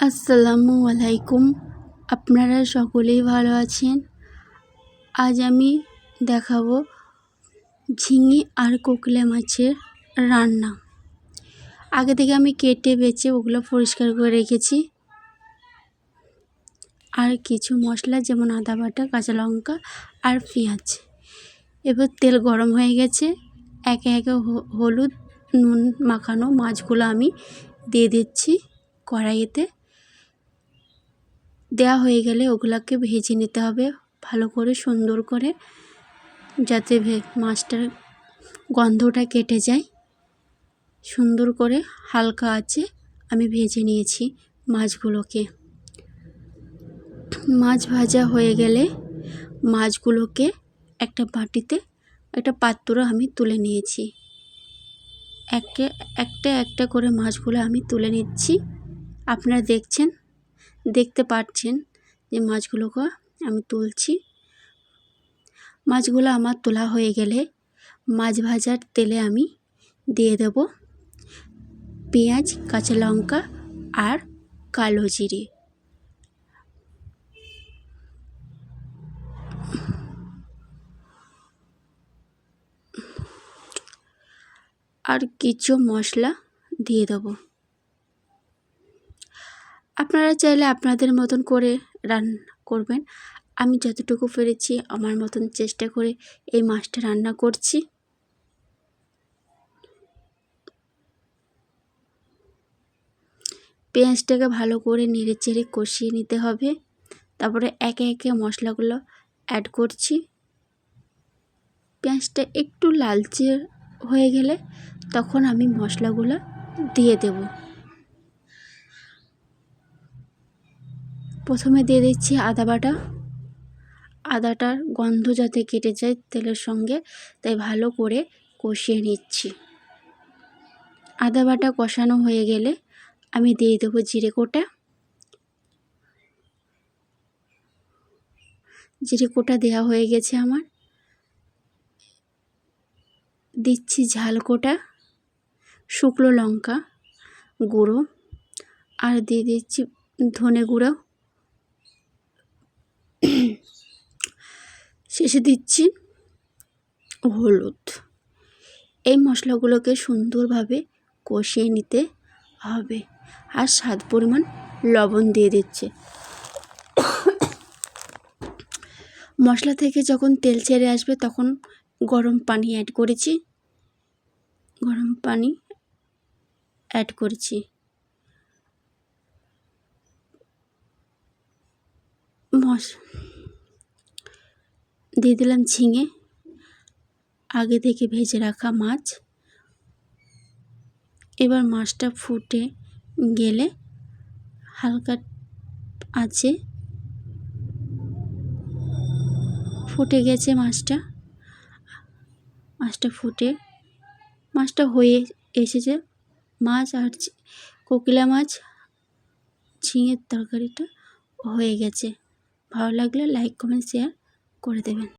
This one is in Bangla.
আসসালামু আলাইকুম। আপনারা সকলেই ভালো আছেন। আজ আমি দেখাবো ঝিঙে আর কোকলা মাছের রান্না। আগে থেকে আমি কেটে বেছে ওগুলো পরিষ্কার করে রেখেছি। আর কিছু মশলা যেমন আদা বাটা, কাঁচা লঙ্কা আর পেঁয়াজ। এবার তেল গরম হয়ে গেছে। একে একে হলুদ নুন মাখানো মাছগুলো আমি দিয়ে দিচ্ছি কড়াইতে। দেওয়া হয়ে গেলে ওগুলাকে ভেজে নিতে হবে ভালো করে, সুন্দর করে, যাতে মাছটার গন্ধটা কেটে যায়। সুন্দর করে হালকা আঁচে আমি ভেজে নিয়েছি মাছগুলোকে। মাছ ভাজা হয়ে গেলে মাছগুলোকে একটা বাটিতে, একটা পাত্র আমি তুলে নিয়েছি। একটা করে মাছগুলো আমি তুলে নিচ্ছি। আপনারা দেখতে পাচ্ছেন যে মাছগুলোকে আমি তুলছি। মাছগুলো আমার তোলা হয়ে গেলে মাছ ভাজার তেলে আমি দিয়ে দেব পেঁয়াজ, কাঁচা লঙ্কা আর কালো জিরে। আর কিছু মশলা দিয়ে দেব। আপনারা চাইলে আপনাদের মতন করে রান্না করবেন। আমি যতটুকু পেরেছি আমার মতন চেষ্টা করে এই মাছটা রান্না করছি। পেঁয়াজটাকে ভালো করে নেড়ে চেড়ে কষিয়ে নিতে হবে। তারপরে একে একে মশলাগুলো অ্যাড করছি। পেঁয়াজটা একটু লালচে হয়ে গেলে তখন আমি মশলাগুলো দিয়ে দেব। প্রথমে দিয়ে দিচ্ছি আদা বাটা। আদাটার গন্ধ যাতে কেটে যায় তেলের সঙ্গে, তাই ভালো করে কষিয়ে নিচ্ছি। আদা বাটা কষানো হয়ে গেলে আমি দিয়ে দেবো জিরে কোটা। জিরে কোটা দেওয়া হয়ে গেছে আমার। দিচ্ছি ঝাল কোটা, শুকনো লঙ্কা গুঁড়ো, আর দিয়ে দিচ্ছি ধনে গুঁড়ো। শেষে দিচ্ছি হলুদ। এই মশলাগুলোকে সুন্দরভাবে কষিয়ে নিতে হবে। আর স্বাদ পরিমাণ লবণ দিয়ে দিচ্ছে। মশলা থেকে যখন তেল ছেড়ে আসবে তখন গরম পানি অ্যাড করেছি। দিয়ে দিলাম ঝিঙে, আগে থেকে ভেজে রাখা মাছ। এবার মাছটা ফুটে গেলে হালকা আছে, ফুটে গেছে মাছটা হয়ে এসেছে। মাছ আর কোকিলা মাছ ঝিঙের তরকারিটা হয়ে গেছে। ভালো লাগলে লাইক, কমেন্ট, শেয়ার করে দেবেন।